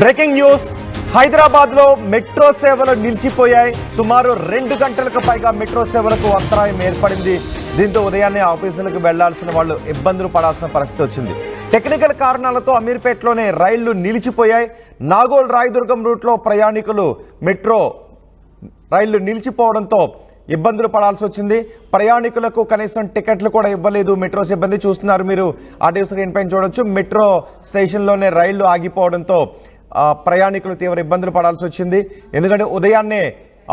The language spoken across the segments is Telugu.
Breaking news. హైదరాబాద్లో మెట్రో సేవలు నిలిచిపోయాయి. సుమారు 2 గంటలకు పైగా మెట్రో సేవలకు అంతరాయం ఏర్పడింది. దీంతో ఉదయాన్నే ఆఫీసులకు వెళ్లాల్సిన వాళ్ళు ఇబ్బందులు పడాల్సిన పరిస్థితి వచ్చింది. టెక్నికల్ కారణాలతో అమీర్పేటలోనే రైళ్లు నిలిచిపోయాయి. నాగోల్ రాయదుర్గం రూట్లో ప్రయాణికులు మెట్రో రైళ్లు నిలిచిపోవడంతో ఇబ్బందులు పడాల్సి వచ్చింది. ప్రయాణికులకు కనీసం టికెట్లు కూడా ఇవ్వలేదు మెట్రో సిబ్బంది. చూస్తున్నారు మీరు, ఆర్టీవీ స్క్రీన్ పైన చూడొచ్చు. మెట్రో స్టేషన్లోనే రైళ్లు ఆగిపోవడంతో ప్రయాణికులు తీవ్ర ఇబ్బందులు పడాల్సి వచ్చింది. ఎందుకంటే ఉదయాన్నే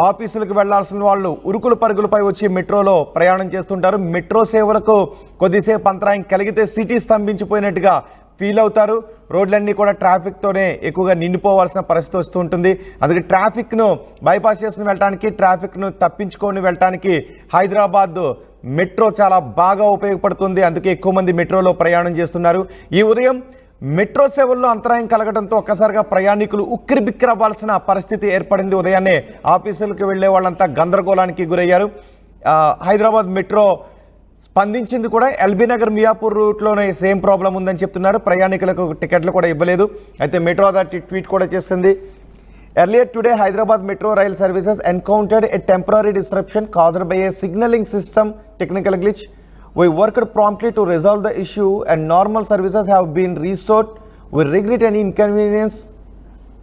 ఆఫీసులకు వెళ్లాల్సిన వాళ్ళు ఉరుకులు పరుగులపై వచ్చి మెట్రోలో ప్రయాణం చేస్తుంటారు. మెట్రో సేవలకు కొద్దిసేపు అంతరాయం కలిగితే సిటీ స్తంభించిపోయినట్టుగా ఫీల్ అవుతారు. రోడ్లన్నీ కూడా ట్రాఫిక్తోనే ఎక్కువగా నిండిపోవాల్సిన పరిస్థితి వస్తూ ఉంటుంది. అందుకే ట్రాఫిక్ను బైపాస్ చేసుకుని వెళ్ళడానికి, ట్రాఫిక్ను తప్పించుకొని వెళ్ళడానికి హైదరాబాద్ మెట్రో చాలా బాగా ఉపయోగపడుతుంది. అందుకే ఎక్కువ మంది మెట్రోలో ప్రయాణం చేస్తున్నారు. ఈ ఉదయం మెట్రో సేవల్లో అంతరాయం కలగడంతో ఒక్కసారిగా ప్రయాణికులు ఉక్కిరిబిక్కిరి అవ్వాల్సిన పరిస్థితి ఏర్పడింది. ఉదయాన్నే ఆఫీసులకు వెళ్లే వాళ్ళంతా గందరగోళానికి గురయ్యారు. హైదరాబాద్ మెట్రో స్పందించింది కూడా. ఎల్బీ నగర్ మియాపూర్ రూట్లోనే సేమ్ ప్రాబ్లం ఉందని చెప్తున్నారు. ప్రయాణికులకు టికెట్లు కూడా ఇవ్వలేదు. అయితే మెట్రో అథారిటీ ట్వీట్ కూడా చేసింది. Earlier today, Hyderabad Metro Rail Services encountered a temporary disruption caused by a signaling system technical glitch. We worked promptly to resolve the issue and normal services have been restored. We regret any inconvenience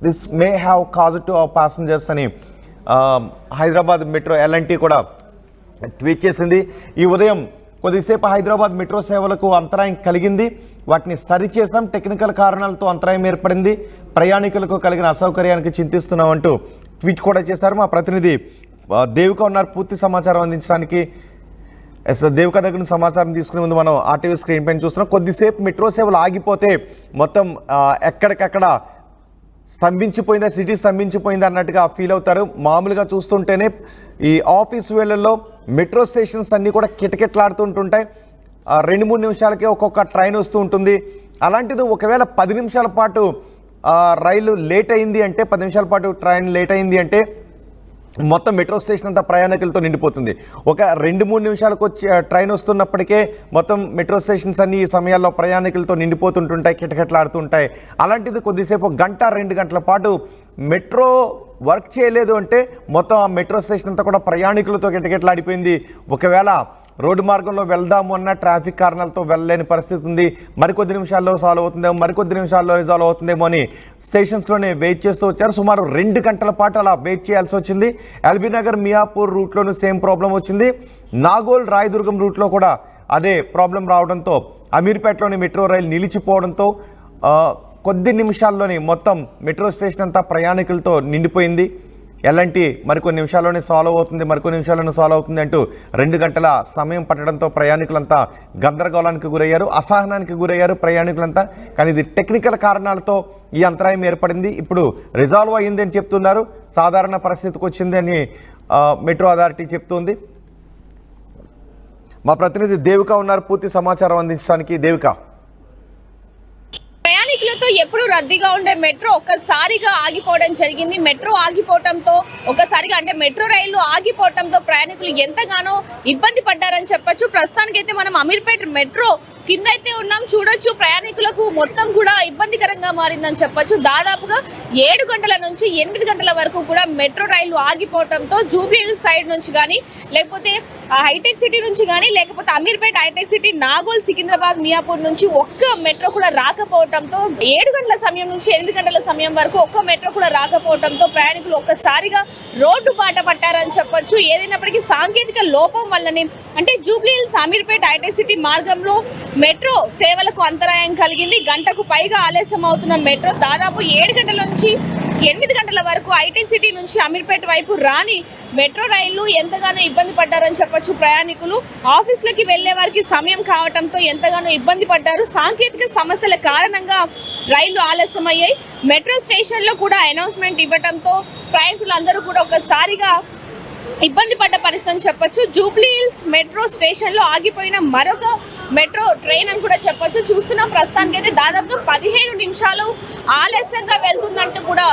this may have caused to our passengers అని హైదరాబాద్ మెట్రో ఎల్ఎన్టీ కూడా ట్వీట్ చేసింది. ఈ ఉదయం కొద్దిసేపు హైదరాబాద్ మెట్రో సేవలకు అంతరాయం కలిగింది. వాటిని సరిచేసాం. టెక్నికల్ కారణాలతో అంతరాయం ఏర్పడింది. ప్రయాణికులకు కలిగిన అసౌకర్యానికి చింతిస్తున్నామంటూ ట్వీట్ కూడా చేశారు. మా ప్రతినిధి దేవిక ఉన్నారు పూర్తి సమాచారం అందించడానికి. దేవిక దగ్గర నుంచి సమాచారం తీసుకునే ముందు మనం ఆర్టీవీ స్క్రీన్ పైన చూస్తున్నాం. కొద్దిసేపు మెట్రో సేవలు ఆగిపోతే మొత్తం ఎక్కడికక్కడ స్తంభించిపోయిందా, సిటీ స్తంభించిపోయిందా అన్నట్టుగా ఫీల్ అవుతారు. మామూలుగా చూస్తుంటేనే ఈ ఆఫీస్ వేళల్లో మెట్రో స్టేషన్స్ అన్నీ కూడా కిటకిటలాడుతుంటుంటాయి. 2-3 నిమిషాలకే ఒక్కొక్క ట్రైన్ వస్తూ ఉంటుంది. అలాంటిది ఒకవేళ 10 నిమిషాల పాటు రైలు లేట్ అయింది అంటే, 10 నిమిషాల పాటు ట్రైన్ లేట్ అయింది అంటే మొత్తం మెట్రో స్టేషన్ అంతా ప్రయాణికులతో నిండిపోతుంది. ఒక 2-3 నిమిషాలకు వచ్చి ట్రైన్ వస్తున్నప్పటికే మొత్తం మెట్రో స్టేషన్స్ అన్ని ఈ సమయాల్లో ప్రయాణికులతో నిండిపోతుంటుంటాయి, కిటకిటలాడుతుంటాయి. అలాంటిది కొద్దిసేపు 1-2 గంటల పాటు మెట్రో వర్క్ చేయలేదు అంటే మొత్తం ఆ మెట్రో స్టేషన్ అంతా కూడా ప్రయాణికులతో కిటకిటలాడిపోయింది. ఒకవేళ రోడ్డు మార్గంలో వెళ్దాము అన్న ట్రాఫిక్ కారణాలతో వెళ్ళలేని పరిస్థితి ఉంది. మరికొద్ది నిమిషాల్లో సాల్వ్ అవుతుందేమో, మరికొద్ది నిమిషాల్లో రిజాల్వ్ అవుతుందేమో అని స్టేషన్స్లోనే వెయిట్ చేస్తూ వచ్చారు. సుమారు 2 గంటల పాటు అలా వెయిట్ చేయాల్సి వచ్చింది. ఎల్బీ నగర్ మియాపూర్ రూట్లోనూ సేమ్ ప్రాబ్లం వచ్చింది. నాగోల్ రాయదుర్గం రూట్లో కూడా అదే ప్రాబ్లం రావడంతో అమీర్పేటలోని మెట్రో రైలు నిలిచిపోవడంతో కొద్ది నిమిషాల్లోనే మొత్తం మెట్రో స్టేషన్ అంతా ప్రయాణికులతో నిండిపోయింది. ఎలాంటి మరికొన్ని నిమిషాల్లోనే సాల్వ్ అవుతుంది, మరికొన్ని నిమిషాల్లోనే సాల్వ్ అవుతుంది అంటూ 2 గంటల సమయం పట్టడంతో ప్రయాణికులంతా గందరగోళానికి గురయ్యారు, అసహనానికి గురయ్యారు ప్రయాణికులంతా. కానీ ఇది టెక్నికల్ కారణాలతో ఈ అంతరాయం ఏర్పడింది. ఇప్పుడు రిజాల్వ్ అయ్యింది అని చెప్తున్నారు. సాధారణ పరిస్థితికి వచ్చింది అని మెట్రో అథారిటీ చెప్తుంది. మా ప్రతినిధి దేవిక ఉన్నారు పూర్తి సమాచారం అందించడానికి. దేవిక, ప్రయాణికులతో ఎప్పుడు రద్దీగా ఉండే మెట్రో ఒక్కసారిగా ఆగిపోవడం జరిగింది. మెట్రో ఆగిపోవడంతో ఒక్కసారిగా అంటే మెట్రో రైళ్లు ఆగిపోవడంతో ప్రయాణికులు ఎంతగానో ఇబ్బంది పడ్డారని చెప్పొచ్చు. ప్రస్తుతానికైతే మనం అమీర్పేట మెట్రో కింద అయితే ఉన్నాం, చూడొచ్చు. ప్రయాణికులకు మొత్తం కూడా ఇబ్బందికరంగా మారిందని చెప్పొచ్చు. దాదాపుగా 7 గంటల నుంచి 8 గంటల వరకు కూడా మెట్రో రైళ్లు ఆగిపోవడంతో జూబ్లీ హిల్స్ సైడ్ నుంచి కానీ, లేకపోతే హైటెక్ సిటీ నుంచి కానీ, లేకపోతే అమీర్పేట హైటెక్ సిటీ, నాగోల్, సికింద్రాబాద్, మియాపూర్ నుంచి ఒక్క మెట్రో కూడా రాకపోవడంతో 7 గంటల సమయం నుంచి 8 గంటల సమయం వరకు ఒక్క మెట్రో కూడా రాకపోవడంతో ప్రయాణికులు ఒక్కసారిగా రోడ్డు బాట పట్టారని చెప్పొచ్చు. ఏదైనప్పటికీ సాంకేతిక లోపం వల్లనే అంటే జూబ్లీ హిల్స్ అమీర్పేట హైటెక్ సిటీ మార్గంలో మెట్రో సేవలకు అంతరాయం కలిగింది. గంటకు పైగా ఆలస్యం అవుతున్న మెట్రో దాదాపు 7 గంటల నుంచి 8 గంటల వరకు హైటెక్ సిటీ నుంచి అమీర్పేట వైపు రాని మెట్రో రైళ్లు ఎంతగానో ఇబ్బంది పడ్డారని చెప్పొచ్చు. ప్రయాణికులు ఆఫీసులకి వెళ్లే వారికి సమయం కావడంతో ఎంతగానో ఇబ్బంది పడ్డారు. సాంకేతిక సమస్యల కారణంగా రైళ్లు ఆలస్యమయ్యాయి. మెట్రో స్టేషన్లో కూడా అనౌన్స్మెంట్ ఇవ్వడంతో ప్రయాణికులు అందరూ కూడా ఒక్కసారిగా ఇబ్బంది పడ్డ పరిస్థితి అని చెప్పొచ్చు. జూబ్లీ హిల్స్ మెట్రో స్టేషన్ లో ఆగిపోయిన మరొక మెట్రో ట్రైన్ అని కూడా చెప్పొచ్చు. చూస్తున్నాం ప్రస్తుతానికి అయితే దాదాపుగా 15 నిమిషాలు ఆలస్యంగా వెళ్తుందంటూ కూడా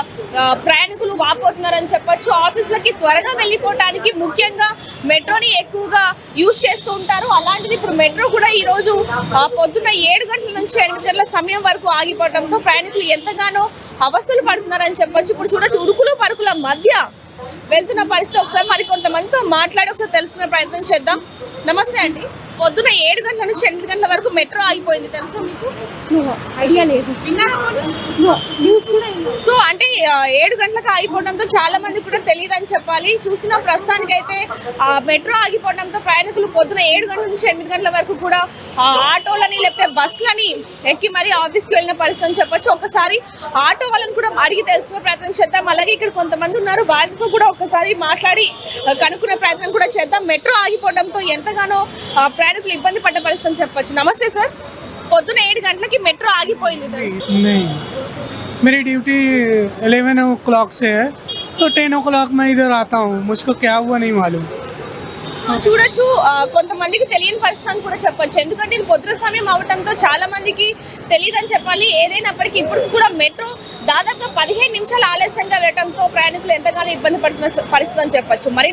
ప్రయాణికులు వాపోతున్నారని చెప్పొచ్చు. ఆఫీసులకి త్వరగా వెళ్ళిపోవడానికి ముఖ్యంగా మెట్రోని ఎక్కువగా యూజ్ చేస్తూ ఉంటారు. అలాంటిది ఇప్పుడు మెట్రో కూడా ఈ రోజు పొద్దున్న 7 గంటల నుంచి 8 గంటల సమయం వరకు ఆగిపోవడంతో ప్రయాణికులు ఎంతగానో అవస్థలు పడుతున్నారని చెప్పొచ్చు. ఇప్పుడు చూడొచ్చు ఉరుకులు పరుకుల మధ్య వెళ్తున్న పరిస్థితి. ఒకసారి మరి కొంతమందితో మాట్లాడి ఒకసారి తెలుసుకునే ప్రయత్నం చేద్దాం. నమస్తే అండి. పొద్దున 7 గంటల నుంచి 8 గంటల వరకు మెట్రో ఆగిపోయింది, తెలుసా మీకు? ఐడియా లేదు. న్యూస్ కూడా సో అంటే 7 గంటలకు ఆగిపోవడంతో చాలా మంది కూడా తెలియదని చెప్పాలి. చూసిన ప్రస్తుతానికి అయితే మెట్రో ఆగిపోవడంతో ప్రయాణికులు పొద్దున 7 గంటల నుంచి 8 గంటల వరకు కూడా ఆటోలని లేకపోతే బస్సులని ఎక్కి మరీ ఆఫీస్కి వెళ్ళిన పరిస్థితి అని చెప్పొచ్చు. ఒకసారి ఆటో వాళ్ళని కూడా అడిగి తెలుసుకునే ప్రయత్నం చేద్దాం. అలాగే ఇక్కడ కొంతమంది ఉన్నారు, వారితో కూడా ఒకసారి మాట్లాడి కనుక్కునే ప్రయత్నం కూడా చేద్దాం. మెట్రో ఆగిపోవడంతో ఎంతగానో ప్రయాణికులు ఇబ్బంది పడ్డ పరిస్థితి అని చెప్పొచ్చు. నమస్తే సార్. పొద్దున 7 గంటలకి మెట్రో ఆగిపోయింది. नहीं, मेरी ड्यूटी 11 o'clock से है, तो 10 o'clock मैं इधर आता हूँ. मुझको क्या हुआ नहीं मालूम. చూడొచ్చు కొంతమందికి తెలియని పరిస్థితి అని కూడా చెప్పొచ్చు. ఎందుకంటే ఇది పొద్దున సమయం అవడంతో చాలా మందికి తెలియదని చెప్పాలి. ఏదైనప్పటికీ ఇప్పుడు కూడా మెట్రో దాదాపుగా 15 నిమిషాలు ఆలస్యంగా వెళ్ళడంతో ప్రయాణికులు ఎంతగానో ఇబ్బంది పడుతున్న పరిస్థితి అని చెప్పొచ్చు. మరి